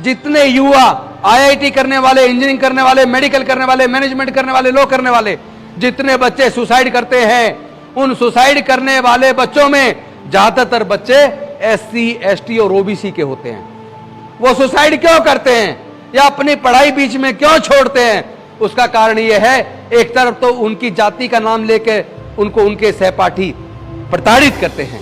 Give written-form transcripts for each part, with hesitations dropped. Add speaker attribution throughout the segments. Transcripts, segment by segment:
Speaker 1: जितने युवा आईआईटी करने वाले, इंजीनियरिंग करने वाले, मेडिकल करने वाले, मैनेजमेंट करने वाले, लॉ करने वाले, जितने बच्चे सुसाइड करते हैं, उन सुसाइड करने वाले बच्चों में ज्यादातर बच्चे एससी, एसटी और ओबीसी के होते हैं। वो सुसाइड क्यों करते हैं या अपनी पढ़ाई बीच में क्यों छोड़ते हैं? उसका कारण यह है, एक तरफ तो उनकी जाति का नाम लेकर उनको उनके सहपाठी प्रताड़ित करते हैं,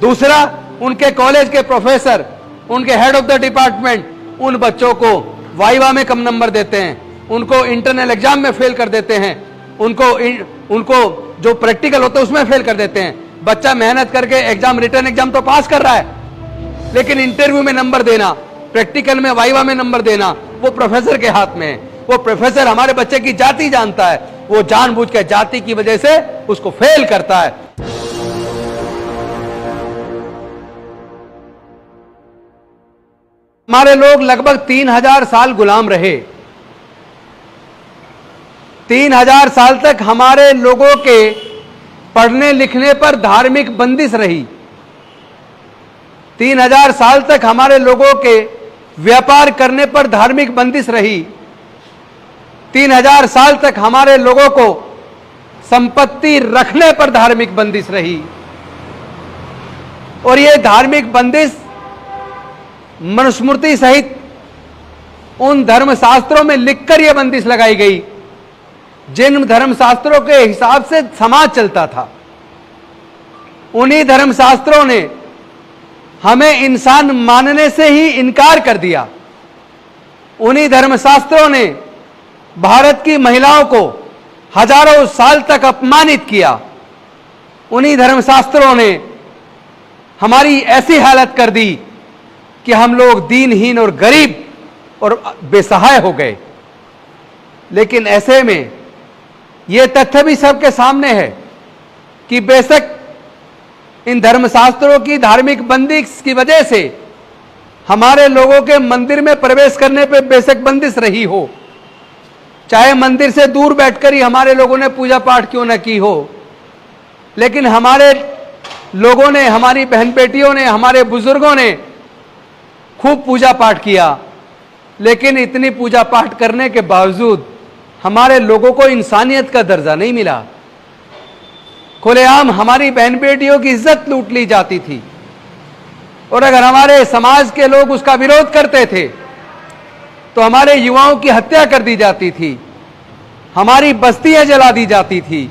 Speaker 1: दूसरा उनके कॉलेज के प्रोफेसर, उनके हेड ऑफ द डिपार्टमेंट उन बच्चों को वाइवा में कम नंबर देते हैं, उनको इंटरनल एग्जाम में फेल कर देते हैं, उनको जो प्रैक्टिकल होता है उसमें फेल कर देते हैं। बच्चा मेहनत करके एग्जाम, रिटर्न एग्जाम तो पास कर रहा है, लेकिन इंटरव्यू में नंबर देना, प्रैक्टिकल में, वाइवा में नंबर देना, वो प्रोफेसर के हाथ में है। वो प्रोफेसर हमारे बच्चे की जाति जानता है, वो जानबूझ के जाति की वजह से उसको फेल करता है। हमारे लोग लगभग 3000 साल गुलाम रहे। 3000 साल तक हमारे लोगों के पढ़ने लिखने पर धार्मिक बंदिश रही। 3000 साल तक हमारे लोगों के व्यापार करने पर धार्मिक बंदिश रही। 3000 साल तक हमारे लोगों को संपत्ति रखने पर धार्मिक बंदिश रही। और यह धार्मिक बंदिश मनुस्मृति सहित उन धर्मशास्त्रों में लिखकर यह बंदिश लगाई गई जिन धर्मशास्त्रों के हिसाब से समाज चलता था। उन्हीं धर्मशास्त्रों ने हमें इंसान मानने से ही इनकार कर दिया। उन्हीं धर्मशास्त्रों ने भारत की महिलाओं को हजारों साल तक अपमानित किया। उन्हीं धर्मशास्त्रों ने हमारी ऐसी हालत कर दी कि हम लोग दीनहीन और गरीब और बेसहाय हो गए। लेकिन ऐसे में यह तथ्य भी सबके सामने है कि बेशक इन धर्मशास्त्रों की धार्मिक बंदिश की वजह से हमारे लोगों के मंदिर में प्रवेश करने पर बेशक बंदिश रही हो, चाहे मंदिर से दूर बैठकर ही हमारे लोगों ने पूजा पाठ क्यों न की हो, लेकिन हमारे लोगों ने, हमारी बहन बेटियों ने, हमारे बुजुर्गों ने खूब पूजा पाठ किया। लेकिन इतनी पूजा पाठ करने के बावजूद हमारे लोगों को इंसानियत का दर्जा नहीं मिला। खुलेआम हमारी बहन बेटियों की इज्जत लूट ली जाती थी। और अगर हमारे समाज के लोग उसका विरोध करते थे तो हमारे युवाओं की हत्या कर दी जाती थी, हमारी बस्तियां जला दी जाती थी।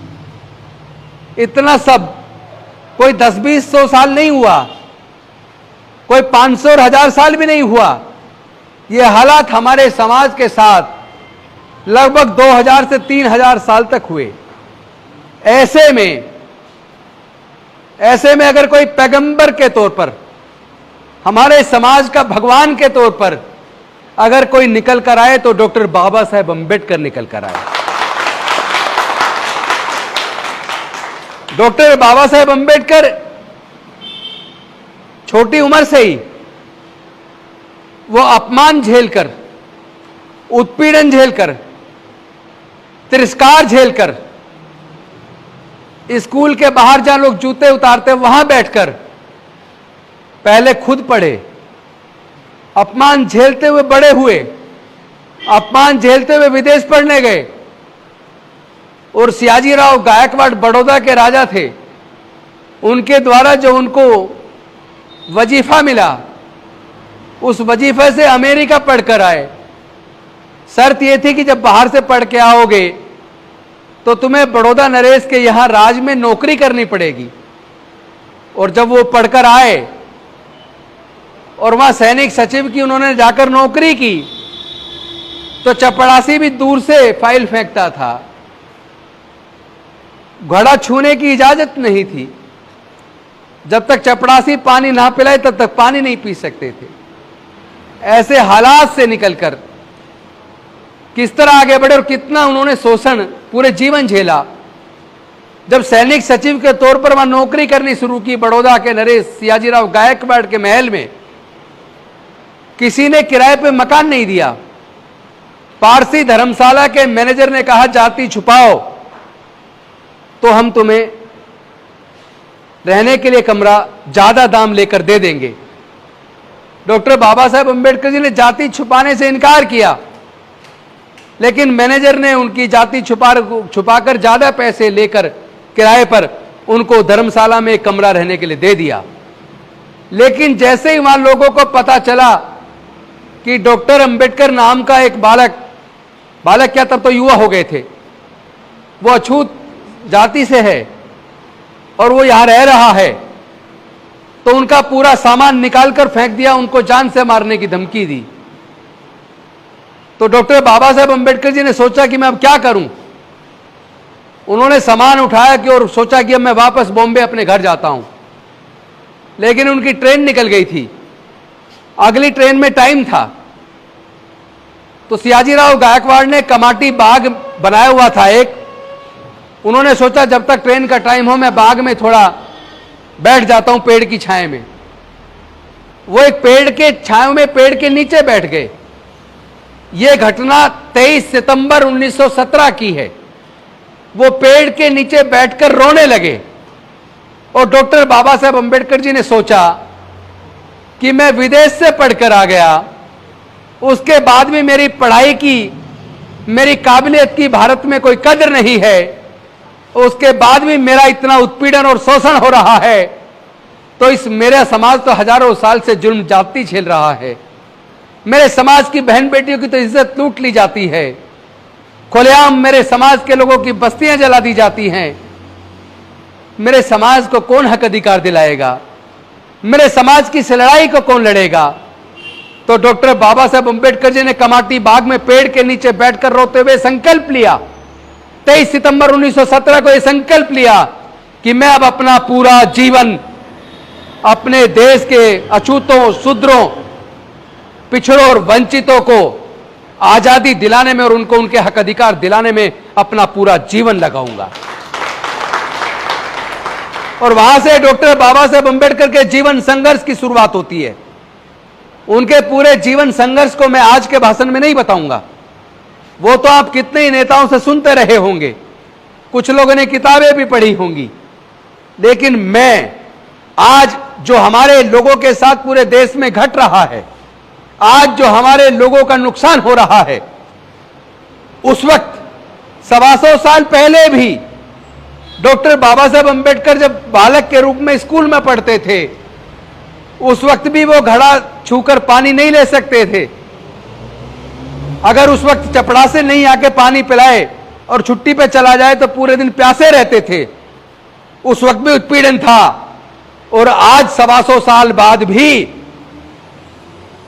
Speaker 1: इतना सब कोई 10-20-100 साल नहीं हुआ, कोई 500 और 1000 साल भी नहीं हुआ। यह हालात हमारे समाज के साथ लगभग 2000 से 3000 साल तक हुए। ऐसे में अगर कोई पैगंबर के तौर पर, हमारे समाज का भगवान के तौर पर अगर कोई निकल कर आए तो डॉक्टर बाबा साहेब अंबेडकर निकल कर आए। डॉक्टर बाबा साहेब अंबेडकर छोटी उम्र से ही वो अपमान झेलकर, उत्पीड़न झेलकर, तिरस्कार झेलकर, स्कूल के बाहर जहां लोग जूते उतारते वहां बैठकर पहले खुद पढ़े, अपमान झेलते हुए बड़े हुए, अपमान झेलते हुए विदेश पढ़ने गए। और सियाजीराव गायकवाड़ बड़ौदा के राजा थे, उनके द्वारा जो उनको वजीफा मिला, उस वजीफे से अमेरिका पढ़कर आए। शर्त यह थी कि जब बाहर से पढ़ के आओगे तो तुम्हें बड़ौदा नरेश के यहां राज में नौकरी करनी पड़ेगी। और जब वो पढ़कर आए और वहां सैनिक सचिव की उन्होंने जाकर नौकरी की तो चपड़ासी भी दूर से फाइल फेंकता था। घड़ा छूने की इजाजत नहीं थी। जब तक चपड़ासी पानी ना पिलाए तब तक पानी नहीं पी सकते थे। ऐसे हालात से निकलकर किस तरह आगे बढ़े और कितना उन्होंने शोषण पूरे जीवन झेला। जब सैनिक सचिव के तौर पर वहां नौकरी करनी शुरू की बड़ौदा के नरेश सियाजीराव गायकवाड़ के महल में, किसी ने किराए पे मकान नहीं दिया। पारसी धर्मशाला के मैनेजर ने कहा जाति छुपाओ तो हम तुम्हें रहने के लिए कमरा ज्यादा दाम लेकर दे देंगे। डॉक्टर बाबा साहेब अंबेडकर जी ने जाति छुपाने से इनकार किया, लेकिन मैनेजर ने उनकी जाति छुपाकर ज्यादा पैसे लेकर किराए पर उनको धर्मशाला में एक कमरा रहने के लिए दे दिया। लेकिन जैसे ही वहां लोगों को पता चला कि डॉक्टर अंबेडकर नाम का एक बालक क्या, तब तो युवा हो गए थे, वो अछूत जाति से है और वो यहां रह रहा है, तो उनका पूरा सामान निकालकर फेंक दिया, उनको जान से मारने की धमकी दी। तो डॉक्टर बाबा साहेब अंबेडकर जी ने सोचा कि मैं अब क्या करूं। उन्होंने सामान उठाया कि और सोचा कि अब मैं वापस बॉम्बे अपने घर जाता हूं, लेकिन उनकी ट्रेन निकल गई थी, अगली ट्रेन में टाइम था। तो सियाजीराव गायकवाड़ ने कमाटी बाग बनाया हुआ था एक, उन्होंने सोचा जब तक ट्रेन का टाइम हो मैं बाग में थोड़ा बैठ जाता हूं पेड़ की छाया में। वो एक पेड़ के छाया में पेड़ के नीचे बैठ गए। यह घटना 23 सितंबर 1917 की है। वो पेड़ के नीचे बैठकर रोने लगे और डॉक्टर बाबा साहेब अंबेडकर जी ने सोचा कि मैं विदेश से पढ़कर आ गया, उसके बाद भी मेरी पढ़ाई की, मेरी काबिलियत की भारत में कोई कदर नहीं है, उसके बाद भी मेरा इतना उत्पीड़न और शोषण हो रहा है, तो इस मेरा समाज तो हजारों साल से जुल्म जाति झेल रहा है, मेरे समाज की बहन बेटियों की तो इज्जत लूट ली जाती है, खुलेआम मेरे समाज के लोगों की बस्तियां जला दी जाती हैं, मेरे समाज को कौन हक अधिकार दिलाएगा, मेरे समाज की इस लड़ाई को कौन लड़ेगा। तो डॉक्टर बाबा साहेब अंबेडकर जी ने कमाटी बाग में पेड़ के नीचे बैठकर रोते हुए संकल्प लिया, 23 सितंबर 1917 को यह संकल्प लिया कि मैं अब अपना पूरा जीवन अपने देश के अछूतों, शूद्रों, पिछड़ों और वंचितों को आजादी दिलाने में और उनको उनके हक अधिकार दिलाने में अपना पूरा जीवन लगाऊंगा। और वहां से डॉक्टर बाबा साहेब अंबेडकर के जीवन संघर्ष की शुरुआत होती है। उनके पूरे जीवन संघर्ष को मैं आज के भाषण में नहीं बताऊंगा, वो तो आप कितने ही नेताओं से सुनते रहे होंगे, कुछ लोगों ने किताबें भी पढ़ी होंगी, लेकिन मैं आज जो हमारे लोगों के साथ पूरे देश में घट रहा है, आज जो हमारे लोगों का नुकसान हो रहा है, उस वक्त 125 साल पहले भी डॉक्टर बाबा साहेब अंबेडकर जब बालक के रूप में स्कूल में पढ़ते थे, उस वक्त भी वो घड़ा छूकर पानी नहीं ले सकते थे। अगर उस वक्त चपड़ासी नहीं आके पानी पिलाए और छुट्टी पे चला जाए तो पूरे दिन प्यासे रहते थे। उस वक्त भी उत्पीड़न था। और आज 125 साल बाद भी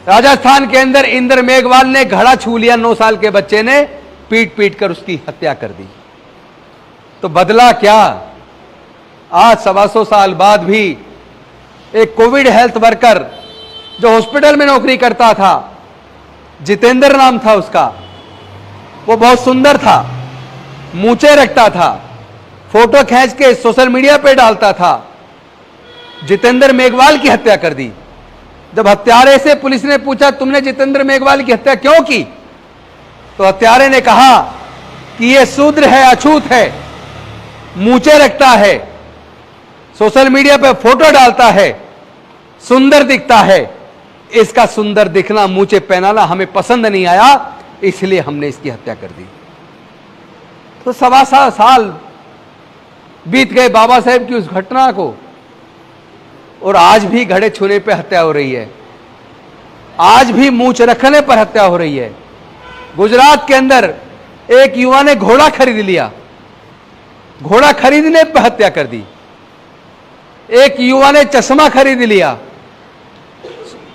Speaker 1: राजस्थान के अंदर इंद्र मेघवाल ने घड़ा छू लिया, 9 साल के बच्चे ने पीट पीट कर उसकी हत्या कर दी। तो बदला क्या? आज 125 साल बाद भी एक कोविड हेल्थ वर्कर जो हॉस्पिटल में नौकरी करता था, जितेंद्र नाम था उसका, वो बहुत सुंदर था, मूंछें रखता था, फोटो खींच के सोशल मीडिया पे डालता था, जितेंद्र मेघवाल की हत्या कर दी। जब हत्यारे से पुलिस ने पूछा तुमने जितेंद्र मेघवाल की हत्या क्यों की, तो हत्यारे ने कहा कि यह शूद्र है, अछूत है, मूंछें रखता है, सोशल मीडिया पे फोटो डालता है, सुंदर दिखता है, इसका सुंदर दिखना, मूंछें पहनाना हमें पसंद नहीं आया, इसलिए हमने इसकी हत्या कर दी। तो 125 साल बीत गए बाबा साहेब की उस घटना को, और आज भी घड़े छूने पर हत्या हो रही है, आज भी मूंछ रखने पर हत्या हो रही है। गुजरात के अंदर एक युवा ने घोड़ा खरीद लिया, घोड़ा खरीदने पर हत्या कर दी। एक युवा ने चश्मा खरीद लिया,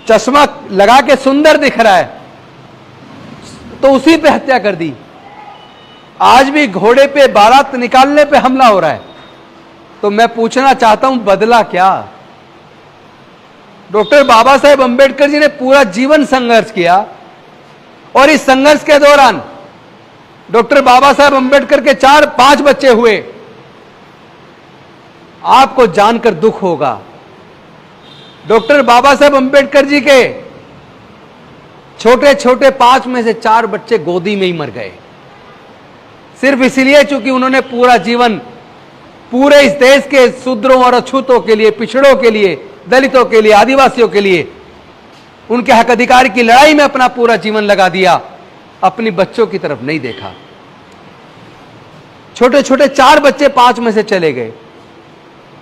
Speaker 1: चश्मा लगा के सुंदर दिख रहा है, तो उसी पे हत्या कर दी। आज भी घोड़े पे बारात निकालने पे हमला हो रहा है। तो मैं पूछना चाहता हूं, बदला क्या? डॉक्टर बाबा साहेब अंबेडकर जी ने पूरा जीवन संघर्ष किया, और इस संघर्ष के दौरान डॉक्टर बाबा साहेब अंबेडकर के 4-5 बच्चे हुए। आपको जानकर दुख होगा, डॉक्टर बाबा साहेब अंबेडकर जी के छोटे छोटे 5 में से 4 बच्चे गोदी में ही मर गए, सिर्फ इसलिए चूंकि उन्होंने पूरा जीवन पूरे इस देश के शूद्रों और अछूतों के लिए, पिछड़ों के लिए, दलितों के लिए, आदिवासियों के लिए उनके हक अधिकार की लड़ाई में अपना पूरा जीवन लगा दिया, अपनी बच्चों की तरफ नहीं देखा। छोटे छोटे 4 बच्चे 5 में से चले गए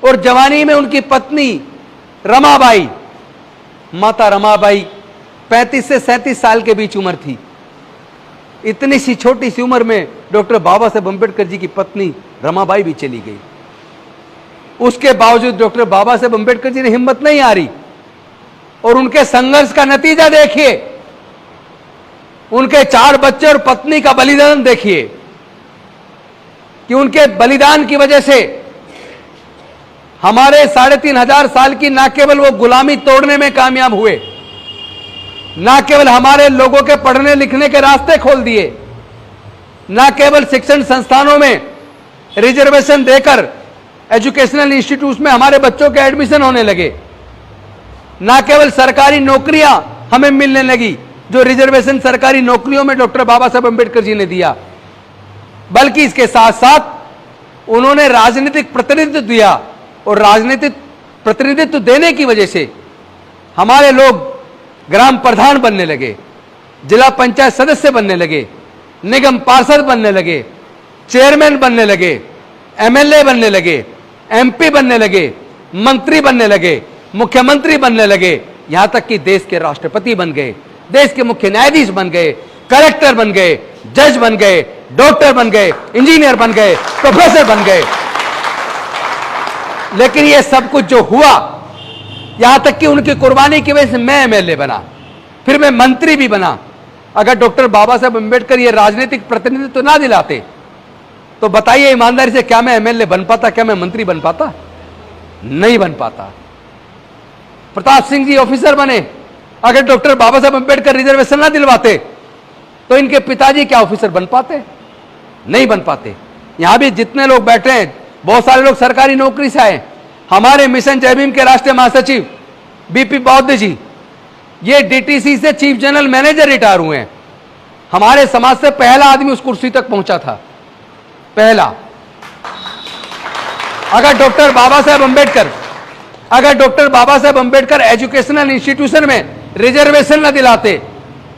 Speaker 1: और जवानी में उनकी पत्नी रमाबाई, माता रमाबाई 35 से 37 साल के बीच उम्र थी। इतनी सी छोटी सी उम्र में डॉक्टर बाबा साहेब अम्बेडकर जी की पत्नी रमाबाई भी चली गई। उसके बावजूद डॉक्टर बाबा साहेब अम्बेडकर जी ने हिम्मत नहीं हारी और उनके संघर्ष का नतीजा देखिए, उनके 4 बच्चे और पत्नी का बलिदान देखिए कि उनके बलिदान की वजह से हमारे 3,500 साल की ना केवल वो गुलामी तोड़ने में कामयाब हुए, ना केवल हमारे लोगों के पढ़ने लिखने के रास्ते खोल दिए, ना केवल शिक्षण संस्थानों में रिजर्वेशन देकर एजुकेशनल इंस्टीट्यूट में हमारे बच्चों के एडमिशन होने लगे, ना केवल सरकारी नौकरियां हमें मिलने लगी जो रिजर्वेशन सरकारी नौकरियों में डॉक्टर बाबा साहेब अम्बेडकर जी ने दिया, बल्कि इसके साथ साथ उन्होंने राजनीतिक प्रतिनिधित्व दिया और राजनीतिक प्रतिनिधित्व देने की वजह से हमारे लोग ग्राम प्रधान बनने लगे, जिला पंचायत सदस्य बनने लगे, निगम पार्षद बनने लगे, चेयरमैन बनने लगे, एमएलए बनने लगे, एमपी बनने लगे, मंत्री बनने लगे, मुख्यमंत्री बनने लगे, यहां तक कि देश के राष्ट्रपति बन गए, देश के मुख्य न्यायाधीश बन गए, कलेक्टर बन गए, जज बन गए, डॉक्टर बन गए, इंजीनियर बन गए, प्रोफेसर बन गए। लेकिन यह सब कुछ जो हुआ, यहां तक कि उनकी कुर्बानी की वजह से मैं एमएलए बना, फिर मैं मंत्री भी बना। अगर डॉक्टर बाबा साहेब अम्बेडकर ये राजनीतिक प्रतिनिधित्व ना दिलाते तो बताइए ईमानदारी से, क्या मैं एमएलए बन पाता, क्या मैं मंत्री बन पाता? नहीं बन पाता। प्रताप सिंह जी ऑफिसर बने, अगर डॉक्टर बाबा साहेब अम्बेडकर रिजर्वेशन ना दिलवाते तो इनके पिताजी क्या ऑफिसर बन पाते? नहीं बन पाते। यहां भी जितने लोग बैठे हैं, बहुत सारे लोग सरकारी नौकरी से आए। हमारे मिशन जय भीम के राष्ट्रीय महासचिव बीपी बौद्ध जी, ये डीटीसी से चीफ जनरल मैनेजर रिटायर हुए हैं। हमारे समाज से पहला आदमी उस कुर्सी तक पहुंचा था, पहला। अगर doctor Baba Saheb Ambedkar educational institution में रिजर्वेशन न दिलाते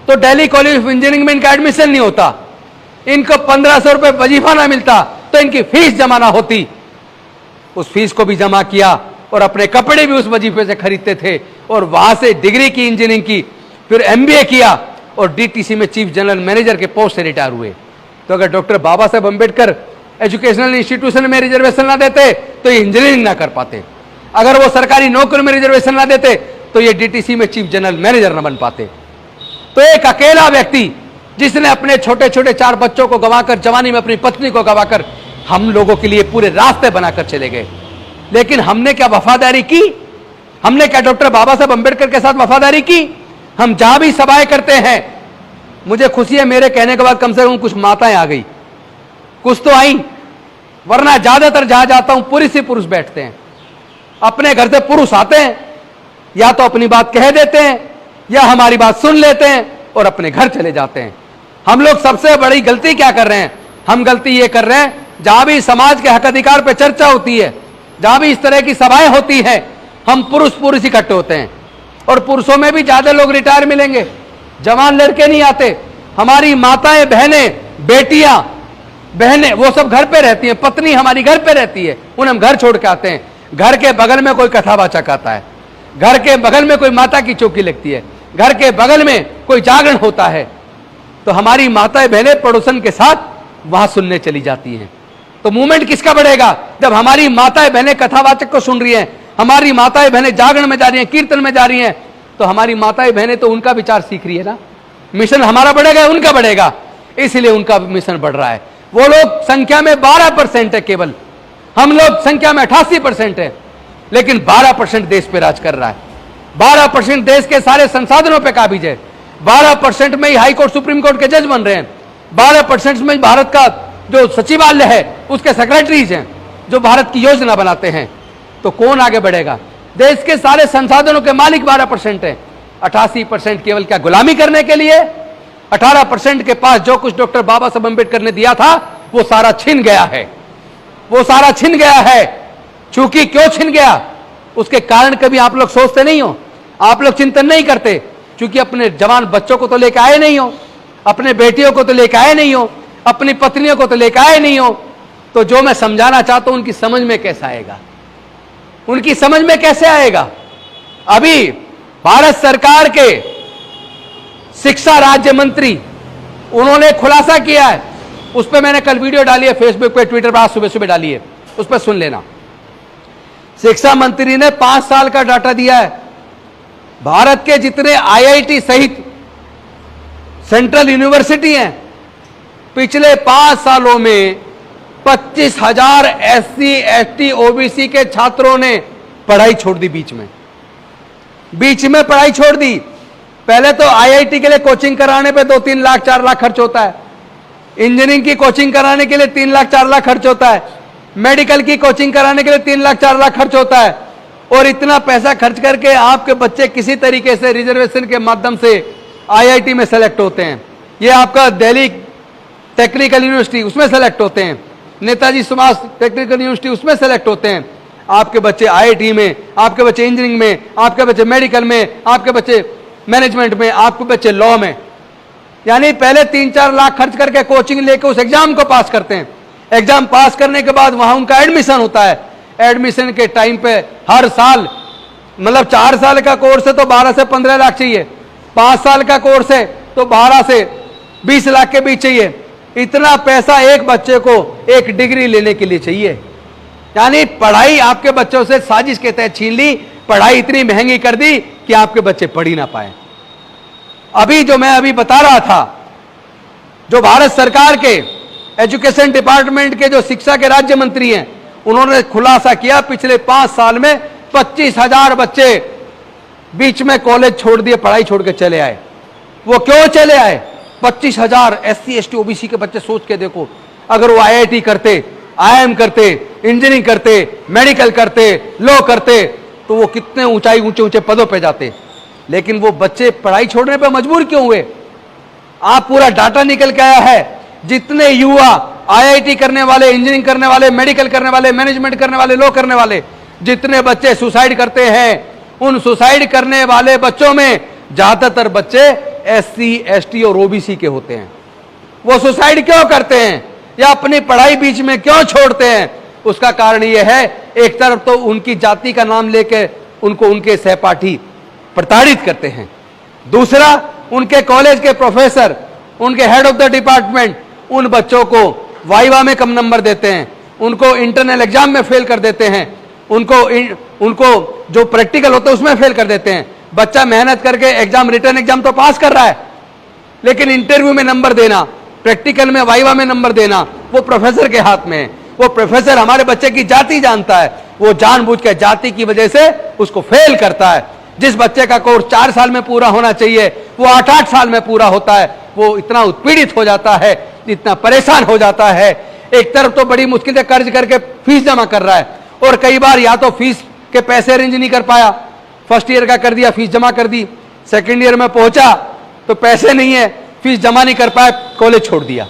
Speaker 1: तो दिल्ली कॉलेज ऑफ इंजीनियरिंग में इनका एडमिशन नहीं होता, इनको 1500 रुपए वजीफा ना मिलता, तो इनकी फीस जमा ना होती। उस फीस को भी जमा किया और अपने कपड़े भी उस वजीफे से खरीदते थे और वहां से डिग्री की, इंजीनियरिंग की, फिर एमबीए किया और डीटीसी में चीफ जनरल मैनेजर के पोस्ट से रिटायर हुए। तो अगर doctor Baba Saheb Ambedkar educational institution में रिजर्वेशन ना देते तो ये इंजीनियरिंग ना कर पाते, अगर वो सरकारी नौकरी में रिजर्वेशन ना देते तो ये डीटीसी में चीफ जनरल मैनेजर ना बन पाते। तो एक अकेला व्यक्ति जिसने अपने छोटे छोटे 4 बच्चों को गंवाकर, जवानी में अपनी पत्नी को गंवाकर हम लोगों के लिए पूरे रास्ते बनाकर चले गए। लेकिन हमने क्या वफादारी की? हमने क्या डॉक्टर बाबा साहब अंबेडकर के साथ वफादारी की? हम जहां भी सभाएं करते हैं, मुझे खुशी है मेरे कहने के बाद कम से कम कुछ माताएं आ गई, कुछ तो आई, वरना ज्यादातर जहां जाता हूं पुरुष ही पुरुष बैठते हैं। अपने घर से पुरुष आते हैं, या तो अपनी बात कह देते हैं या हमारी बात सुन लेते हैं और अपने घर चले जाते हैं। हम लोग सबसे बड़ी गलती क्या कर रहे हैं? हम गलती ये कर रहे हैं, जहां भी समाज के हक अधिकार पर चर्चा होती है, जहां भी इस तरह की सभाएं होती हैं, हम पुरुष इकट्ठे होते हैं और पुरुषों में भी ज्यादा लोग रिटायर मिलेंगे, जवान लड़के नहीं आते। हमारी माताएं, बहनें, बेटियां, बहनें वो सब घर पे रहती हैं, पत्नी हमारी घर पे रहती है, उन्हें हम घर छोड़ के आते हैं। घर के बगल में कोई कथावाचक आता है, घर के बगल में कोई माता की चौकी लगती है, घर के बगल में कोई जागरण होता है, तो हमारी माताएं बहनें पड़ोसन के साथ वहां सुनने चली जाती हैं। तो मूवमेंट किसका बढ़ेगा? जब हमारी माताएं बहनें कथावाचक को सुन रही हैं, हमारी माताएं बहनें जागरण में जा रही हैं, कीर्तन में जा रही हैं, तो हमारी माताएं बहनें तो उनका विचार सीख रही है ना। मिशन हमारा बढ़ेगा, उनका बढ़ेगा, इसलिए उनका मिशन बढ़ रहा है। वो लोग संख्या में 12% है केवल, हम लोग संख्या में 88% है, लेकिन 12% देश पे राज कर रहा है। 12% देश के सारे संसाधनों पे काबिज है। 12% में ही हाई कोर्ट, सुप्रीम कोर्ट के जज बन रहे हैं। 12% में भारत का जो सचिवालय है उसके सेक्रेटरीज हैं जो भारत की योजना बनाते हैं। तो कौन आगे बढ़ेगा? देश के सारे संसाधनों के मालिक 12% है। 88% केवल क्या गुलामी करने के लिए? 18% के पास जो कुछ डॉक्टर बाबा साहब अम्बेडकर ने दिया था वो सारा छिन गया है, वो सारा छिन गया है। चूंकि क्यों छिन गया उसके कारण कभी आप लोग सोचते नहीं हो, आप लोग चिंतन नहीं करते। क्योंकि अपने जवान बच्चों को तो लेकर आए नहीं हो, अपने बेटियों को तो लेकर आए नहीं हो, अपनी पत्नियों को तो लेकर आए नहीं हो, तो जो मैं समझाना चाहता हूं उनकी समझ में कैसे आएगा, उनकी समझ में कैसे आएगा। अभी भारत सरकार के शिक्षा राज्य मंत्री उन्होंने खुलासा किया है, उस पर मैंने कल वीडियो डाली है फेसबुक पे, ट्विटर पर आज सुबह सुबह डाली है, उस पर सुन लेना। शिक्षा मंत्री ने 5 साल का डाटा दिया है। भारत के जितने आईआईटी सहित सेंट्रल यूनिवर्सिटी हैं, पिछले 5 सालों में 25,000 एससी एसटी ओबीसी के छात्रों ने पढ़ाई छोड़ दी। बीच में पढ़ाई छोड़ दी। पहले तो आईआईटी के लिए कोचिंग कराने पे 2-3 लाख 4 लाख खर्च होता है, इंजीनियरिंग की कोचिंग कराने के लिए 3 लाख 4 लाख खर्च होता है, मेडिकल की कोचिंग कराने के लिए 3 लाख 4 लाख खर्च होता है। और इतना पैसा खर्च करके आपके बच्चे किसी तरीके से रिजर्वेशन के माध्यम से आईआईटी में सेलेक्ट होते हैं। ये आपका दिल्ली टेक्निकल यूनिवर्सिटी उसमें सेलेक्ट होते हैं, नेताजी सुभाष टेक्निकल यूनिवर्सिटी उसमें सेलेक्ट होते हैं। आपके बच्चे आईआईटी में, आपके बच्चे इंजीनियरिंग में, आपके बच्चे मेडिकल में, आपके बच्चे मैनेजमेंट में, आपके बच्चे लॉ में। यानी पहले 3-4 लाख खर्च करके कोचिंग लेकर उस एग्जाम को पास करते हैं। एग्जाम पास करने के बाद वहां उनका एडमिशन होता है। एडमिशन के टाइम पे हर साल, मतलब 4 साल का कोर्स है तो 12 से 15 लाख चाहिए, 5 साल का कोर्स है तो 12 से 20 लाख के बीच चाहिए। इतना पैसा एक बच्चे को एक डिग्री लेने के लिए चाहिए। यानी पढ़ाई आपके बच्चों से साजिश के तहत छीन ली, पढ़ाई इतनी महंगी कर दी कि आपके बच्चे पढ़ ही ना पाए। अभी जो मैं अभी बता रहा था, जो भारत सरकार के एजुकेशन डिपार्टमेंट के जो शिक्षा के राज्य मंत्री हैं, उन्होंने खुलासा किया पिछले 5 साल में 25,000 बच्चे बीच में कॉलेज छोड़ दिए, पढ़ाई छोड़ के चले आए। वो क्यों चले आए? 25,000 एससी एसटी ओबीसी के बच्चे, सोच के देखो, अगर वो आईआईटी करते, आईआईएम करते, इंजीनियरिंग करते, मेडिकल करते, लॉ करते, तो वो कितने ऊंचाई ऊंचे ऊंचे पदों पे जाते। लेकिन वो बच्चे पढ़ाई छोड़ने पे मजबूर क्यों हुए? आप पूरा डाटा निकल के आया है। जितने युवा आईआईटी करने वाले, इंजीनियरिंग करने वाले, मेडिकल करने वाले, मैनेजमेंट करने वाले, लॉ करने वाले, जितने बच्चे सुसाइड करते हैं, उन सुसाइड करने वाले बच्चों में ज्यादातर बच्चे एससी एसटी और ओबीसी के होते हैं। वो सुसाइड क्यों करते हैं या अपनी पढ़ाई बीच में क्यों छोड़ते हैं? उसका कारण यह है, एक तरफ तो उनकी जाति का नाम लेके उनको उनके सहपाठी प्रताड़ित करते हैं, दूसरा उनके कॉलेज के प्रोफेसर, उनके हेड ऑफ द डिपार्टमेंट उन बच्चों को वाइवा में कम नंबर देते हैं, उनको इंटरनल एग्जाम में फेल कर देते हैं, उनको जो प्रैक्टिकल होता है उसमें फेल कर देते हैं। बच्चा मेहनत करके एग्जाम, रिटर्न एग्जाम तो पास कर रहा है, लेकिन इंटरव्यू में नंबर देना, प्रैक्टिकल में, वाइवा में नंबर देना, वो प्रोफेसर के हाथ में है। वो प्रोफेसर हमारे बच्चे की जाति जानता है, वो जानबूझ के जाति की वजह से उसको फेल करता है। जिस बच्चे का कोर्स 4 साल में पूरा होना चाहिए वो 8-8 साल में पूरा होता है। वो इतना उत्पीड़ित हो जाता है, इतना परेशान हो जाता है। एक तरफ तो बड़ी मुश्किल से कर्ज करके फीस जमा कर रहा है, और कई बार या तो फीस के पैसे अरेंज नहीं कर पाया, फर्स्ट ईयर का कर दिया, फीस जमा कर दी, सेकेंड ईयर में पहुंचा तो पैसे नहीं है, फीस जमा नहीं कर पाया, कॉलेज छोड़ दिया,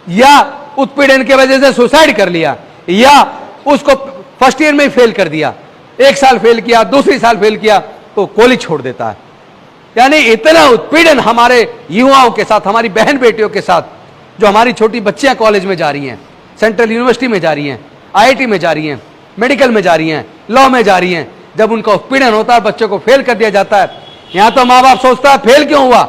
Speaker 1: या उत्पीड़न की वजह से सुसाइड कर लिया, या उसको फर्स्ट ईयर में ही फेल कर दिया, 1 साल फेल किया, दूसरी साल फेल किया तो कॉलेज छोड़ देता है। यानी इतना उत्पीड़न हमारे युवाओं के साथ, हमारी बहन बेटियों के साथ, जो हमारी छोटी बच्चियां कॉलेज में जा रही हैं, सेंट्रल यूनिवर्सिटी में जा रही हैं, आईआईटी में जा रही हैं, मेडिकल में जा रही हैं, लॉ में जा रही हैं, जब उनका उत्पीड़न होता है, बच्चों को फेल कर दिया जाता है। यहां तो माँ बाप सोचता है फेल क्यों हुआ,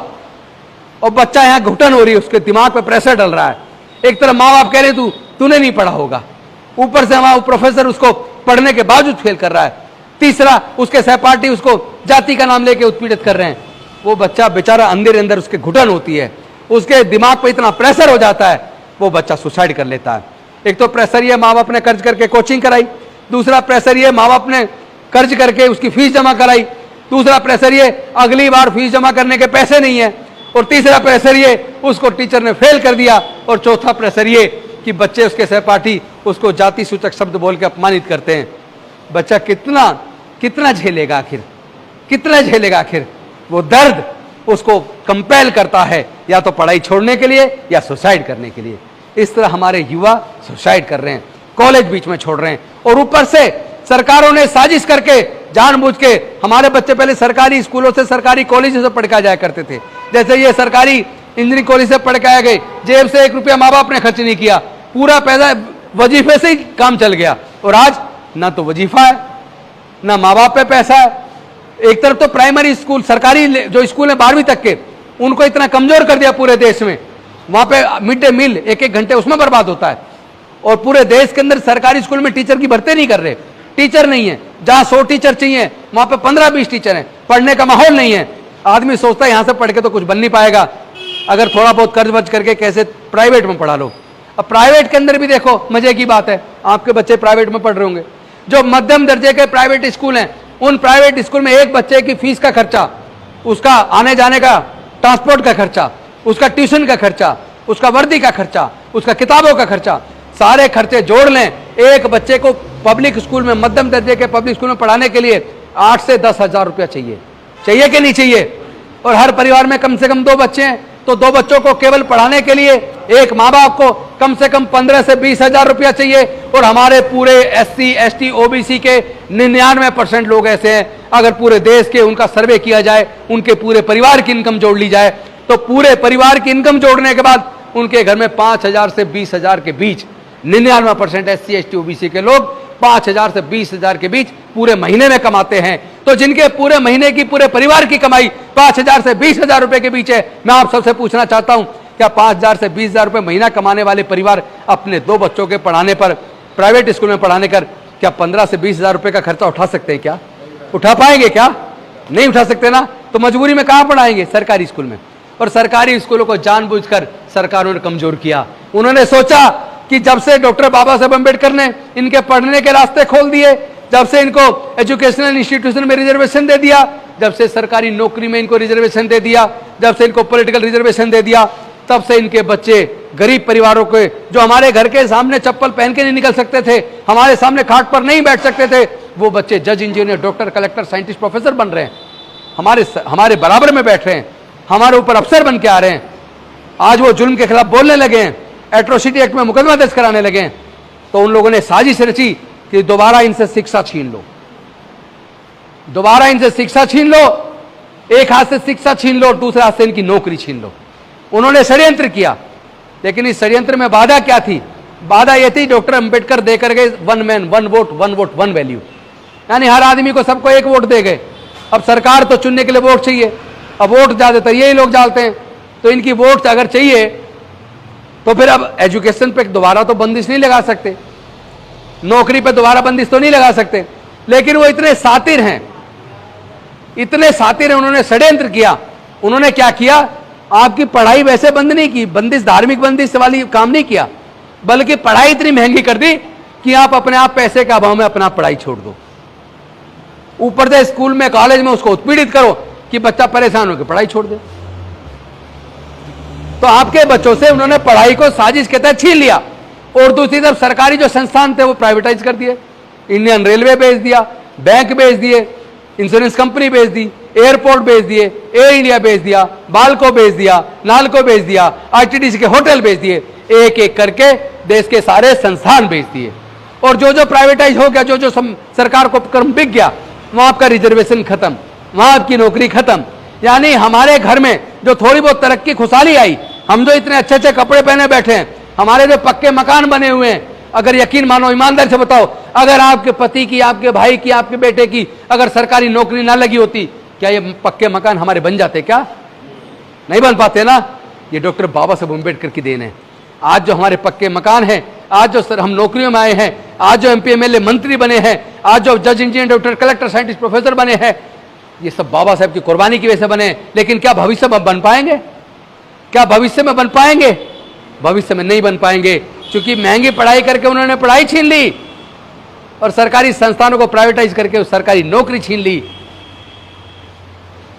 Speaker 1: और बच्चा यहां घुटन हो रही है, उसके दिमाग पे प्रेशर डल रहा है। एक तरफ माँ बाप कह रहे तूने नहीं पढ़ा होगा, ऊपर से हमारा प्रोफेसर उसको पढ़ने के बावजूद फेल कर रहा है, तीसरा उसके सहपाठी उसको जाति का नाम लेके उत्पीड़ित कर रहे हैं। वो बच्चा बेचारा अंदर अंदर उसके घुटन होती है, उसके दिमाग पे इतना प्रेशर हो जाता है, वो बच्चा सुसाइड कर लेता है। एक तो प्रेशर ये माँ बाप ने कर्ज करके कोचिंग कराई, दूसरा प्रेशर ये माँ बाप ने कर्ज करके उसकी फीस जमा कराई, दूसरा प्रेशर ये अगली बार फीस जमा करने के पैसे नहीं है, और तीसरा प्रेशर ये उसको टीचर ने फेल कर दिया, और चौथा प्रेशर ये कि बच्चे उसके सहपाठी उसको जाति सूचक शब्द बोल के अपमानित करते हैं। बच्चा कितना झेलेगा आखिर, कितना झेलेगा आखिर? वो दर्द उसको कंपेल करता है या तो पढ़ाई छोड़ने के लिए या सुसाइड करने के लिए। इस तरह हमारे युवा सुसाइड कर रहे हैं, कॉलेज बीच में छोड़ रहे हैं, और ऊपर से सरकारों ने साजिश करके जानबूझ के हमारे बच्चे पहले सरकारी स्कूलों से, सरकारी कॉलेजों से पढ़ के जाया करते थे। जैसे ये सरकारी इंजीनियरिंग कॉलेज से पढ़ के आ गए, जेब से 1 रुपया माँ बाप ने खर्च नहीं किया, पूरा पैसा वजीफे से ही काम चल गया। और आज ना तो वजीफा है, ना माँ बाप पे पैसा है। एक तरफ तो प्राइमरी स्कूल, सरकारी जो स्कूल है 12वीं तक के, उनको इतना कमजोर कर दिया पूरे देश में। वहां पे मिड डे मील 1-1 घंटे उसमें बर्बाद होता है। और पूरे देश के अंदर सरकारी स्कूल में टीचर की भर्ती नहीं कर रहे, टीचर नहीं है। जहां 100 टीचर चाहिए वहां पे 15-20 टीचर हैं, पढ़ने का माहौल नहीं है। आदमी सोचता है यहां से पढ़ के तो कुछ बन नहीं पाएगा, अगर थोड़ा बहुत कर्ज वर्ज करके कैसे प्राइवेट में पढ़ा लो। अब प्राइवेट के अंदर भी देखो, मजे की बात है, आपके बच्चे प्राइवेट में पढ़ रहे होंगे। जो मध्यम दर्जे के प्राइवेट स्कूल हैं, उन प्राइवेट स्कूल में एक बच्चे की फीस का खर्चा, उसका आने जाने का, ट्रांसपोर्ट का खर्चा, उसका ट्यूशन का खर्चा, उसका वर्दी का खर्चा, उसका किताबों का खर्चा, सारे खर्चे जोड़ लें, एक बच्चे को पब्लिक स्कूल में, मध्यम दर्जे के पब्लिक स्कूल में पढ़ाने के लिए 8 से 10 हजार रुपया चाहिए। चाहिए कि नहीं चाहिए? और हर परिवार में कम से कम 2 बच्चे हैं, तो 2 बच्चों को केवल पढ़ाने के लिए एक माँ बाप को कम से कम 15 से 20 हजार रुपया चाहिए। और हमारे पूरे SC, ST, OBC के 99% लोग ऐसे हैं, अगर पूरे देश के उनका सर्वे किया जाए, उनके पूरे परिवार की इनकम जोड़ ली जाए, तो पूरे परिवार की इनकम जोड़ने के बाद उनके घर में 5,000 से 20,000 के बीच 99% SC, ST, OBC के लोग 5,000 से 20,000 के बीच पूरे महीने में कमाते हैं। तो जिनके पूरे महीने की, पूरे परिवार की कमाई 5,000 से 20,000 रुपए के बीच है, मैं आप सबसे पूछना चाहता हूं, क्या 5,000 से 20,000 रुपए महीना कमाने वाले परिवार अपने 2 बच्चों के पढ़ाने पर, प्राइवेट स्कूल में पढ़ाने कर, क्या 15 से 20,000 रुपए का खर्चा उठा सकते हैं? क्या उठा पाएंगे? क्या नहीं उठा सकते ना? तो मजबूरी में कहां पढ़ाएंगे? सरकारी स्कूल में। और सरकारी स्कूलों को जानबूझकर सरकारों ने कमजोर किया। उन्होंने सोचा कि जब से डॉक्टर बाबा साहब अम्बेडकर ने इनके पढ़ने के रास्ते खोल दिए, जब से इनको एजुकेशनल इंस्टीट्यूशन में रिजर्वेशन दे दिया, जब से सरकारी नौकरी में इनको रिजर्वेशन दे दिया, जब से इनको पॉलिटिकल रिजर्वेशन दे दिया, तब से इनके बच्चे गरीब परिवारों के, जो हमारे घर के सामने चप्पल पहन के नहीं निकल सकते थे, हमारे सामने खाट पर नहीं बैठ सकते थे, वो बच्चे जज, engineer, doctor, collector, scientist, professor बन रहे हैं, हमारे बराबर में बैठ रहे हैं, हमारे ऊपर अफसर बन के आ रहे हैं। आज वो जुल्म के खिलाफ बोलने लगे हैं, एट्रोसिटी एक्ट में मुकदमा दर्ज कराने लगे हैं। तो उन लोगों ने साजिश रची कि दोबारा इनसे शिक्षा छीन लो, दोबारा इनसे शिक्षा छीन लो, एक हाथ से शिक्षा छीन लो और दूसरे हाथ से इनकी नौकरी छीन लो। उन्होंने षड्यंत्र किया, लेकिन इस षड्यंत्र में बाधा क्या थी? बाधा यह थी, डॉक्टर अंबेडकर देकर गए 1 मैन 1 वोट 1 वोट 1 वैल्यू, यानी हर आदमी को, सबको 1 वोट दे गए। अब सरकार तो चुनने के लिए वोट चाहिए, अब वोट ज्यादातर यही लोग डालते हैं, तो इनकी वोट अगर चाहिए तो फिर अब एजुकेशन पे दोबारा तो बंदिश नहीं लगा सकते, नौकरी पे दोबारा बंदिश तो नहीं लगा सकते। लेकिन वो इतने सातिर हैं, इतने सातिर हैं, उन्होंने षड्यंत्र किया। उन्होंने क्या किया? आपकी पढ़ाई वैसे बंद नहीं की, बंदिश, धार्मिक बंदिश वाली काम नहीं किया, बल्कि पढ़ाई इतनी महंगी कर दी कि आप अपने आप पैसे के अभाव में अपना पढ़ाई छोड़ दो। ऊपर से स्कूल में, कॉलेज में उसको उत्पीड़ित करो कि बच्चा परेशान होकर पढ़ाई छोड़ दे। तो आपके बच्चों से उन्होंने पढ़ाई को साजिश के तहत छीन लिया। और दूसरी तरफ सरकारी जो संस्थान थे वो प्राइवेटाइज कर दिए, इंडियन रेलवे बेच दिया, बैंक बेच दिए, इंश्योरेंस कंपनी बेच दी, एयरपोर्ट बेच दिए, एयर इंडिया बेच दिया, बाल्को बेच दिया, नालको बेच दिया, आईटीडीसी के होटल बेच दिए, एक एक करके देश के सारे संस्थान बेच दिए। और जो जो प्राइवेटाइज हो गया, जो जो सरकार को क्रम बिक गया, वहां आपका रिजर्वेशन खत्म, वहां आपकी नौकरी खत्म। यानी हमारे घर में जो थोड़ी बहुत तरक्की, खुशहाली आई, हम जो इतने अच्छे अच्छे कपड़े पहने बैठे हैं, हमारे जो पक्के मकान बने हुए हैं, अगर यकीन मानो, ईमानदारी से बताओ, अगर आपके पति की, आपके भाई की, आपके बेटे की अगर सरकारी नौकरी ना लगी होती, क्या ये पक्के मकान हमारे बन जाते? क्या नहीं बन पाते ना? ये डॉक्टर बाबा साहब अम्बेडकर की देन है। आज जो हमारे पक्के मकान हैं, आज जो हम नौकरियों में आए हैं, आज जो MP MLA मंत्री बने हैं, आज जो जज, engineer, doctor, collector, scientist, professor बने हैं, ये सब बाबा साहब की कुर्बानी की वजह से बने। लेकिन क्या भविष्य में बन पाएंगे? क्या भविष्य में बन पाएंगे? भविष्य में नहीं बन पाएंगे, क्योंकि महंगी पढ़ाई करके उन्होंने पढ़ाई छीन ली और सरकारी संस्थानों को प्राइवेटाइज करके सरकारी नौकरी छीन ली।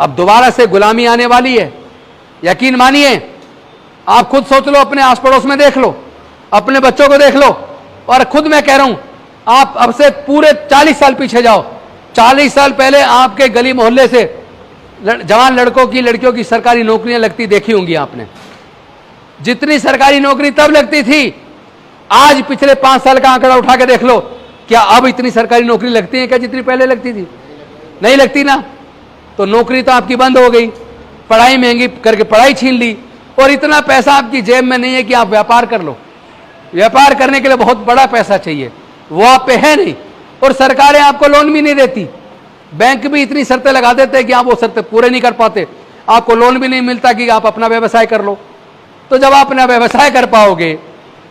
Speaker 1: अब दोबारा से गुलामी आने वाली है, यकीन मानिए। आप खुद सोच लो, अपने आस पड़ोस में देख लो, अपने बच्चों को देख लो, और खुद मैं कह रहा हूं, आप अब से पूरे 40 साल पीछे जाओ। 40 साल पहले आपके गली मोहल्ले से जवान लड़कों की, लड़कियों की सरकारी नौकरियां लगती देखी होंगी आपने। जितनी सरकारी नौकरी तब लगती थी, आज पिछले 5 साल का आंकड़ा उठा के देख लो, क्या अब इतनी सरकारी नौकरी लगती है क्या जितनी पहले लगती थी? नहीं लगती ना। तो नौकरी तो आपकी बंद हो गई, पढ़ाई महंगी करके पढ़ाई छीन ली, और इतना पैसा आपकी जेब में नहीं है कि आप व्यापार कर लो। व्यापार करने के लिए बहुत बड़ा पैसा चाहिए, वो आप पे है नहीं, और सरकारें आपको लोन भी नहीं देती। बैंक भी इतनी शर्तें लगा देते हैं कि आप वो शर्तें पूरे नहीं कर पाते, आपको लोन भी नहीं मिलता कि आप अपना व्यवसाय कर लो। तो जब आप अपना व्यवसाय कर पाओगे,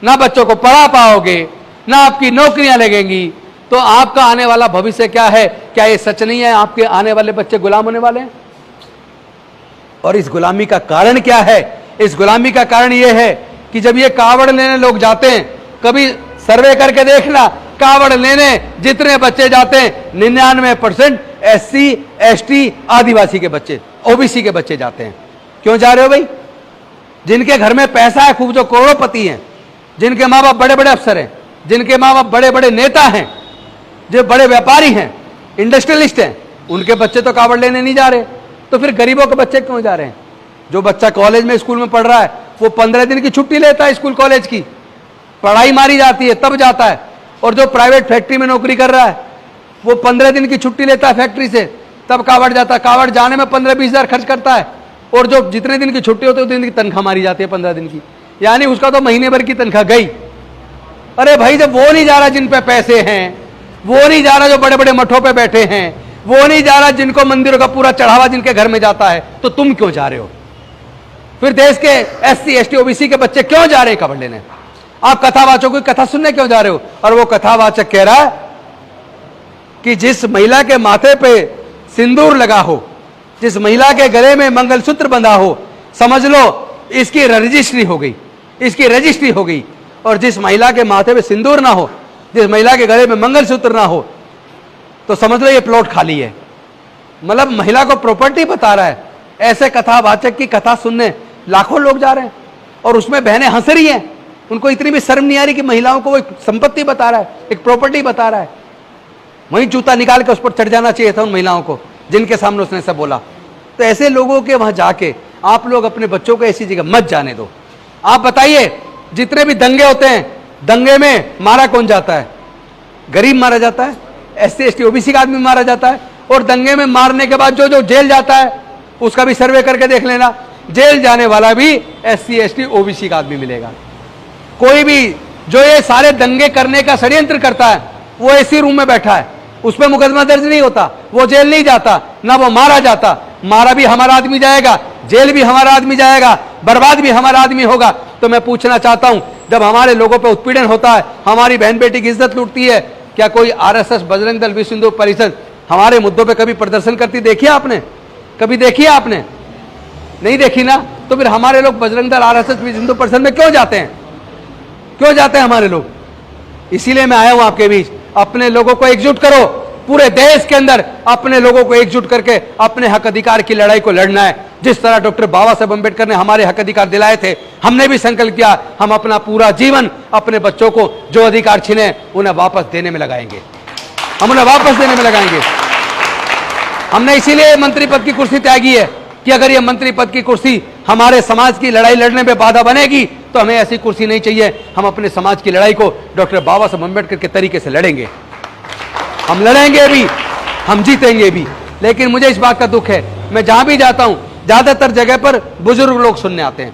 Speaker 1: ना बच्चों को पढ़ा पाओगे, ना आपकी नौकरियां लगेंगी, तो आपका आने वाला भविष्य क्या है? क्या ये सच नहीं है आपके आने वाले बच्चे गुलाम होने वाले हैं? और इस गुलामी का कारण क्या है? इस गुलामी का कारण यह है कि जब ये कावड़ लेने लोग जाते हैं, कभी सर्वे करके देखना, कावड़ लेने जितने बच्चे जाते हैं 99% SC ST आदिवासी के बच्चे, OBC के बच्चे जाते हैं। क्यों जा रहे हो भाई? जिनके घर में पैसा है खूब, जो करोड़पति हैं, जिनके माँ बाप बड़े बड़े अफसर हैं, जिनके माँ बाप बड़े बड़े नेता हैं, जो बड़े व्यापारी हैं, इंडस्ट्रियलिस्ट हैं, उनके बच्चे तो कावड़ लेने नहीं जा रहे। तो फिर गरीबों के बच्चे क्यों जा रहे हैं? जो बच्चा कॉलेज में स्कूल में पढ़ रहा है वो 15 दिन की छुट्टी लेता है स्कूल कॉलेज की, पढ़ाई मारी जाती है तब जाता है। और जो प्राइवेट फैक्ट्री में नौकरी कर रहा है वो 15 दिन की छुट्टी लेता है फैक्ट्री से, तब कावड़ जाता है। कावड़ जाने में 15-20 हज़ार खर्च करता है, और जो जितने दिन की छुट्टी होती है उतने दिन की तनख्वाह मारी जाती है 15 दिन की, यानी उसका तो महीने भर की तनख्वाह गई। अरे भाई, जब वो नहीं जा रहा जिन पे पैसे हैं, वो नहीं जा रहा जो बड़े बड़े मठों पे बैठे हैं, वो नहीं जा रहा जिनको मंदिरों का पूरा चढ़ावा जिनके घर में जाता है, तो तुम क्यों जा रहे हो? फिर देश के SC ST OBC के बच्चे क्यों जा रहे हैं कावड़ लेने? आप कथावाचकों की कथा सुनने क्यों जा रहे हो? और वो कथावाचक कह रहा है कि जिस महिला के माथे पे सिंदूर लगा हो, जिस महिला के गले में मंगलसूत्र बंधा हो, समझ लो इसकी रजिस्ट्री हो गई, इसकी रजिस्ट्री हो गई। और जिस महिला के माथे पे सिंदूर ना हो, जिस महिला के गले में मंगलसूत्र ना हो, तो समझ लो ये प्लॉट खाली है। मतलब महिला को प्रॉपर्टी बता रहा है। ऐसे कथावाचक की कथा सुनने लाखों लोग जा रहे हैं, और उसमें बहनें हंस रही हैं। उनको इतनी भी शर्म नहीं आ रही कि महिलाओं को वो एक संपत्ति बता रहा है, एक प्रॉपर्टी बता रहा है। वहीं जूता निकाल के उस पर चढ़ जाना चाहिए था उन महिलाओं को जिनके सामने उसने सब बोला। तो ऐसे लोगों के वहां जाके आप लोग अपने बच्चों को ऐसी जगह मत जाने दो। आप बताइए, जितने भी दंगे होते हैं, दंगे में मारा कौन जाता है? गरीब मारा जाता है, SC ST OBC का आदमी मारा जाता है। और दंगे में मारने के बाद जो जो जेल जाता है उसका भी सर्वे करके देख लेना, जेल जाने वाला भी SC ST OBC का आदमी मिलेगा। कोई भी जो ये सारे दंगे करने का षड्यंत्र करता है वो ऐसी रूम में बैठा है, उस पर मुकदमा दर्ज नहीं होता, वो जेल नहीं जाता, ना वो मारा जाता। मारा भी हमारा आदमी जाएगा, जेल भी हमारा आदमी जाएगा, बर्बाद भी हमारा आदमी होगा। तो मैं पूछना चाहता हूं, जब हमारे लोगों पर उत्पीड़न होता है, हमारी बहन बेटी की इज्जत लूटती है, क्या कोई RSS, बजरंग दल, विश्व हिंदू परिषद हमारे मुद्दों पे कभी प्रदर्शन करती देखी आपने? कभी देखी आपने? नहीं देखी ना। तो फिर हमारे लोग बजरंग दल, RSS, विश्व हिंदू परिषद में क्यों जाते हैं? क्यों जाते हैं हमारे लोग? इसीलिए मैं आया हूं आपके बीच। अपने लोगों को एकजुट करो, पूरे देश के अंदर अपने लोगों को एकजुट करके अपने हक अधिकार की लड़ाई को लड़ना है। जिस तरह डॉक्टर बाबा साहब अम्बेडकर ने हमारे हक अधिकार दिलाए थे, हमने भी संकल्प किया हम अपना पूरा जीवन अपने बच्चों को जो अधिकार छीने उन्हें वापस देने में लगाएंगे, हम उन्हें वापस देने में लगाएंगे। हमने इसीलिए मंत्री पद की कुर्सी त्यागी है कि अगर ये मंत्री पद की कुर्सी हमारे समाज की लड़ाई लड़ने में बाधा बनेगी तो हमें ऐसी कुर्सी नहीं चाहिए। हम अपने समाज की लड़ाई को डॉक्टर बाबा साहब अम्बेडकर के तरीके से लड़ेंगे, हम लड़ेंगे भी, हम जीतेंगे भी। लेकिन मुझे इस बात का दुख है, मैं जहां भी जाता हूं ज्यादातर जगह पर बुजुर्ग लोग सुनने आते हैं,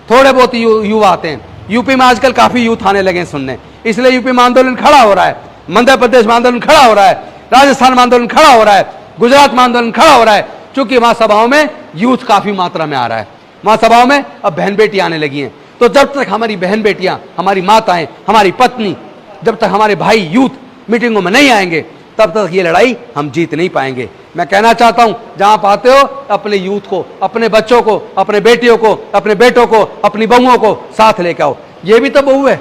Speaker 1: थोड़े बहुत युवा आते हैं। यूपी में आजकल काफी यूथ आने लगे हैं सुनने, इसलिए यूपी में आंदोलन खड़ा हो रहा है, मध्य प्रदेश में आंदोलन खड़ा हो रहा है, राजस्थान में आंदोलन खड़ा हो रहा है, गुजरात में आंदोलन खड़ा हो रहा है। क्योंकि वहां सभाओं में यूथ काफी मात्रा में आ रहा है, वहां सभाओं में अब बहन बेटियां आने लगी हैं। तो जब तक हमारी बहन बेटियां, हमारी माताएं, हमारी पत्नी, जब तक हमारे भाई यूथ मीटिंगों में नहीं आएंगे तब तक ये लड़ाई हम जीत नहीं पाएंगे। मैं कहना चाहता हूं, जहां पाते हो अपने यूथ को, अपने बच्चों को, अपने बेटियों को, अपने बेटों को, अपनी बहुओं को साथ लेकर आओ। ये भी तो बहू है,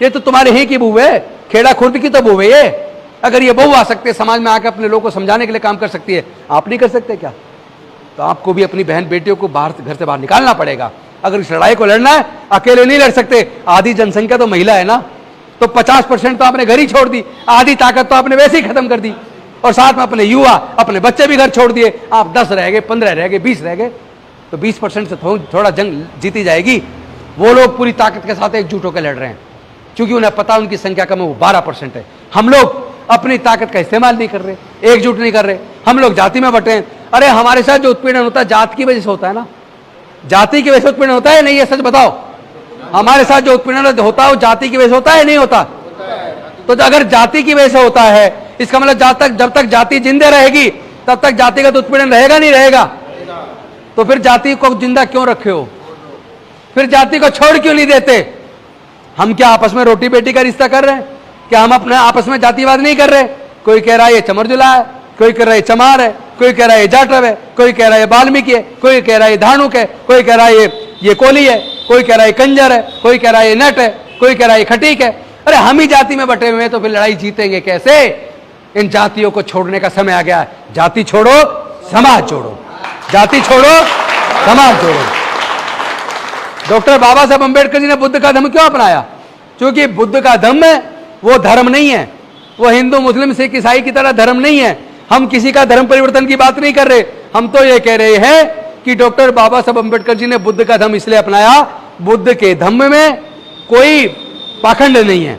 Speaker 1: ये तो तुम्हारे ही की बहू है, खेड़ा खुर्द की तो बहू है ये। अगर ये बहू आ सकते हैं समाज में आकर अपने लोगों को समझाने के लिए काम कर सकती है, आप नहीं कर सकते क्या? तो आपको भी अपनी बहन बेटियों को बाहर घर से बाहर निकालना पड़ेगा। अगर इस लड़ाई को लड़ना है, अकेले नहीं लड़ सकते। आधी जनसंख्या तो महिला है ना, तो 50% तो आपने घर ही छोड़ दी, आधी ताकत तो आपने वैसे ही खत्म कर दी, और साथ में अपने युवा, अपने बच्चे भी घर छोड़ दिए। आप 10 रह गए, 15 रह गए, 20 रह गए, तो 20% से थोड़ा जंग जीती जाएगी। वो लोग पूरी ताकत के साथ एकजुट होकर लड़ रहे हैं, क्योंकि उन्हें पता उनकी संख्या कम है, वो 12% है। हम लोग अपनी ताकत का इस्तेमाल नहीं कर रहे, एकजुट नहीं कर रहे, हम लोग जाति में बटे हैं। अरे हमारे साथ जो उत्पीड़न होता है जाति की वजह से होता है ना, जाति की वजह से उत्पीड़न होता है नहीं, ये सच बताओ। हमारे साथ जो उत्पीड़न होता है वो जाति की वजह से होता है नहीं होता? तो अगर जाति की वजह से होता है, इसका मतलब जब तक जाति जिंदे रहेगी तब तक जातिगत उत्पीड़न रहेगा नहीं रहेगा? तो फिर जाति को जिंदा क्यों रखे हो? फिर जाति को छोड़ क्यों नहीं देते? हम क्या आपस में रोटी बेटी का रिश्ता कर रहे हैं? क्या हम अपने आपस में जातिवाद नहीं कर रहे? कोई कह रहा है ये चमरजुला है, कोई कह रहा है चमार है, कोई कह रहा है जाटव है, कोई कह रहा है वाल्मीकि है, कोई कह रहा है धानुक है, कोई कह रहा है ये कोली है, कोई कह रहा है कंजर है, कोई कह रहा है नट है, कोई कह रहा है खटीक है। अरे हम ही जाति में बटे हुए हैं तो फिर लड़ाई जीतेंगे कैसे? इन जातियों को छोड़ने का समय आ गया है। जाति छोड़ो समाज जोड़ो, जाति छोड़ो समाज जोड़ो। डॉक्टर बाबा साहब अंबेडकर जी ने बुद्ध का धम्म क्यों अपनाया? क्योंकि बुद्ध का धम्म वो धर्म नहीं है, वो हिंदू मुस्लिम सिख ईसाई की तरह धर्म नहीं है। हम किसी का धर्म परिवर्तन की बात नहीं कर रहे, हम तो ये कह रहे हैं कि डॉक्टर बाबा साहब अंबेडकर जी ने बुद्ध का धम्म इसलिए अपनाया, बुद्ध के धम्म में कोई पाखंड नहीं है,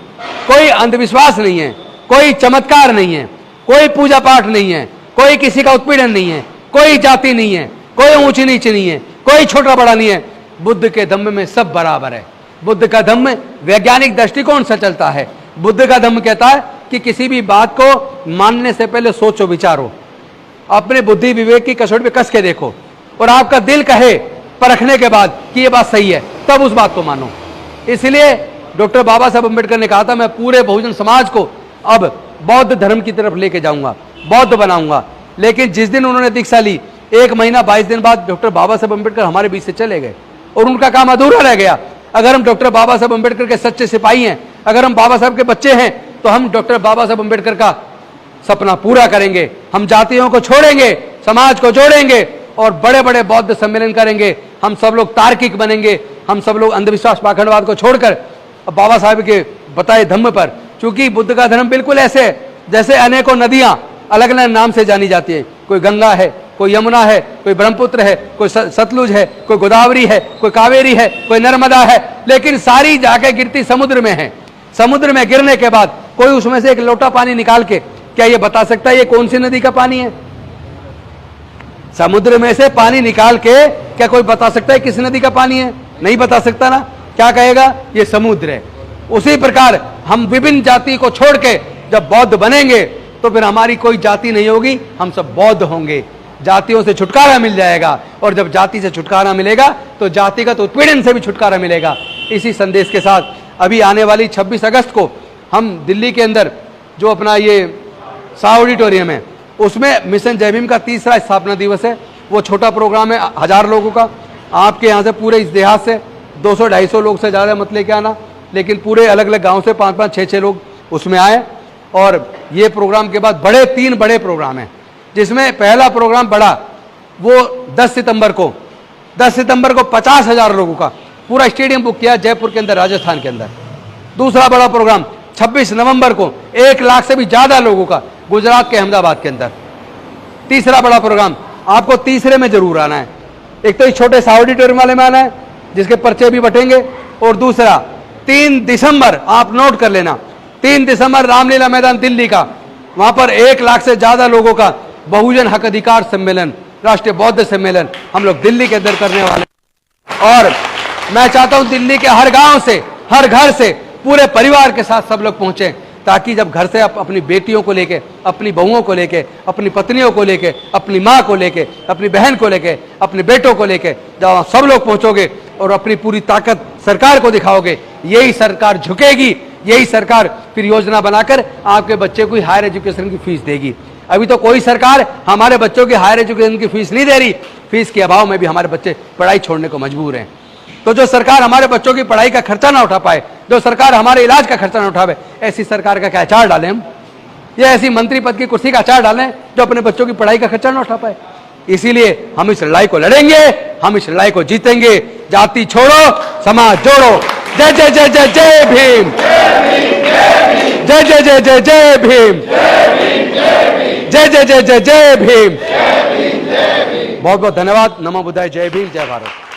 Speaker 1: कोई अंधविश्वास नहीं है, कोई चमत्कार नहीं है, कोई पूजा पाठ नहीं है, कोई किसी का उत्पीड़न नहीं है, कोई जाति नहीं है, कोई ऊंच नीच नहीं है, कोई छोटा बड़ा नहीं है। बुद्ध के धम्म में सब बराबर है। बुद्ध का धम्म वैज्ञानिक दृष्टिकोण से चलता है। बुद्ध का धम्म कहता है कि किसी भी बात को मानने से पहले सोचो विचारो, अपने बुद्धि विवेक की कसौटी पे कस के देखो, और आपका दिल कहे परखने के बाद कि ये बात सही है, तब उस बात को मानो। इसलिए डॉक्टर बाबा साहब अम्बेडकर ने कहा था मैं पूरे बहुजन समाज को अब बौद्ध धर्म की तरफ लेके जाऊंगा, बौद्ध बनाऊंगा। लेकिन जिस दिन उन्होंने दीक्षा ली, 1 महीना 22 दिन बाद डॉक्टर बाबा साहब अम्बेडकर हमारे बीच से चले गए और उनका काम अधूरा रह गया। अगर हम डॉक्टर बाबा साहब अम्बेडकर के सच्चे सिपाही हैं, अगर हम बाबा साहब के बच्चे हैं, तो हम डॉक्टर बाबा साहब अम्बेडकर का सपना पूरा करेंगे। हम जातियों को छोड़ेंगे, समाज को जोड़ेंगे और बड़े बड़े बौद्ध सम्मेलन करेंगे। हम सब लोग तार्किक बनेंगे, हम सब लोग अंधविश्वास पाखंडवाद को छोड़कर बाबा साहब के बताए धम्म पर, क्योंकि बुद्ध का धर्म बिल्कुल ऐसे जैसे अनेकों नदियां अलग अलग नाम से जानी जाती है। कोई गंगा है, कोई यमुना है, कोई ब्रह्मपुत्र है, कोई सतलुज है, कोई गोदावरी है, कोई कावेरी है, कोई नर्मदा है, लेकिन सारी जाके गिरती समुद्र में है। समुद्र में गिरने के बाद कोई उसमें से एक लोटा पानी निकाल के क्या ये बता सकता है ये कौन सी नदी का पानी है? समुद्र में से पानी निकाल के क्या कोई बता सकता है किस नदी का पानी है? नहीं बता सकता ना। क्या कहेगा? ये समुद्र है। उसी प्रकार हम विभिन्न जाति को छोड़ के जब बौद्ध बनेंगे तो फिर हमारी कोई जाति नहीं होगी, हम सब बौद्ध होंगे। जातियों से छुटकारा मिल जाएगा, और जब जाति से छुटकारा मिलेगा तो जातिगत उत्पीड़न से भी छुटकारा मिलेगा। इसी संदेश के साथ अभी आने वाली 26 अगस्त को हम दिल्ली के अंदर जो अपना ये शाह ऑडिटोरियम है, उसमें मिशन जय भीम का 3रा स्थापना दिवस है। वो छोटा प्रोग्राम है 1000 लोगों का। आपके यहाँ से पूरे इस देहात से 200-250 लोग से ज़्यादा मत लेके आना, लेकिन पूरे अलग अलग गांव से 5-5, 6-6 लोग उसमें आए। और ये प्रोग्राम के बाद 3 बड़े प्रोग्राम हैं, जिसमें पहला प्रोग्राम बड़ा वो 10 सितंबर को 50,000 लोगों का पूरा स्टेडियम बुक किया जयपुर के अंदर, राजस्थान के अंदर। दूसरा बड़ा प्रोग्राम 26 नवंबर को 1 लाख से भी ज़्यादा लोगों का गुजरात के अहमदाबाद के अंदर। तीसरा बड़ा प्रोग्राम आपको तीसरे में जरूर आना है। एक तो इस छोटे सा ऑडिटोरियम वाले में आना है जिसके पर्चे भी बटेंगे, और दूसरा 3 दिसंबर आप नोट कर लेना, 3 दिसंबर रामलीला मैदान दिल्ली का, वहां पर 1 लाख से ज्यादा लोगों का बहुजन हक अधिकार सम्मेलन, राष्ट्रीय बौद्ध सम्मेलन हम लोग दिल्ली के अंदर करने वाले। और मैं चाहता हूं दिल्ली के हर गांव से, हर घर से, पूरे परिवार के साथ सब लोग पहुंचे, ताकि जब घर से आप अपनी बेटियों को लेके, अपनी बहुओं को लेके, अपनी पत्नियों को लेके, अपनी माँ को लेके, अपनी बहन को लेके, अपने बेटों को लेके जब आप सब लोग पहुंचोगे और अपनी पूरी ताकत सरकार को दिखाओगे, यही सरकार झुकेगी, यही सरकार फिर योजना बनाकर आपके बच्चे को हायर एजुकेशन की फीस देगी। अभी तो कोई सरकार हमारे बच्चों की हायर एजुकेशन की फीस नहीं दे रही। फीस के अभाव में भी हमारे बच्चे पढ़ाई छोड़ने को मजबूर हैं। तो जो सरकार हमारे बच्चों की पढ़ाई का खर्चा ना उठा पाए, जो सरकार हमारे इलाज का खर्चा ना उठावे, ऐसी सरकार का क्या अचार डालें हम? या ऐसी मंत्री पद की कुर्सी का अचार डालें जो अपने बच्चों की पढ़ाई का खर्चा ना उठा पाए? इसीलिए हम इस लड़ाई को लड़ेंगे, हम इस लड़ाई को जीतेंगे। जाति छोड़ो, समाज जोड़ो। जय जय जय जय जय भीम, जय जय जय जय जय भीम, जय जय जय जय जय भीम। बहुत बहुत धन्यवाद। नमो बुद्धाय। जय भीम, जय भारत।